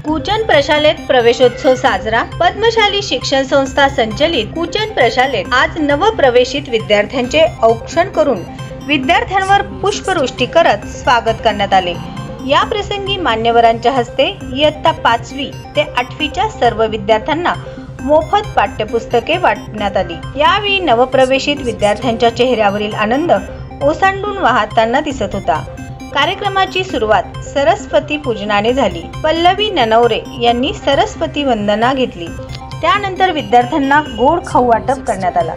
कुचन प्रशालेत प्रवेशोत्सव साजरा। पद्मशाली शिक्षण संस्था संचलित कुचन प्रशालेत आज नवप्रवेशित विद्यार्थ्यांचे औक्षण करून विद्यार्थ्यांवर पुष्पवृष्टी करत स्वागत करण्यात आले। या प्रसंगी मान्यवरांच्या हस्ते इयत्ता 5वी ते 8वीच्या सर्व विद्यार्थ्यांना मोफत पाठ्यपुस्तके वाटण्यात आली। यावेळी नवप्रवेशित विद्यार्थ्यांच्या चेहऱ्यावरील आनंद ओसंडून वाहताना दिसत होता। कार्यक्रमाची सुरुवात सरस्वती पूजनाने झाली। पल्लवी ननवरे यांनी सरस्वती वंदना घेतली। त्यानंतर विद्यार्थ्यांना गोड खाऊ वाटप करण्यात आला।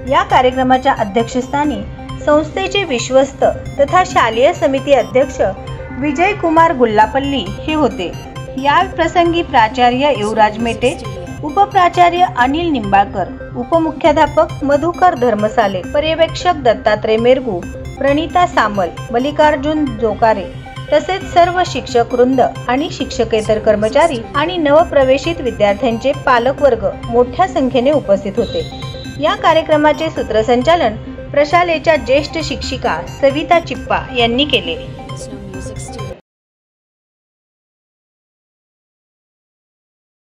या कार्यक्रमाच्या अध्यक्षस्थानी संस्थेचे विश्वस्त तथा शालेय समिती अध्यक्ष विजय कुमार गुल्लापल्ली हे होते। या प्रसंगी प्राचार्य युवराज मेटे, उपप्राचार्य अनिल निंबाळकर, उपमुख्याध्यापक मधुकर धर्मसाले, पर्यवेक्षक दत्तात्रय मेरगू, प्रणिता सामल, मल्लिकार्जुन जोकारे तसेच सर्व शिक्षक वृंद आणि शिक्षकेतर कर्मचारी आणि नवप्रवेशित विद्यार्थ्यांचे पालक वर्ग मोठ्या संख्येने उपस्थित होते। या कार्यक्रमाचे सूत्रसंचालन प्रशालेच्या ज्येष्ठ शिक्षिका सविता चिप्पा यांनी केले।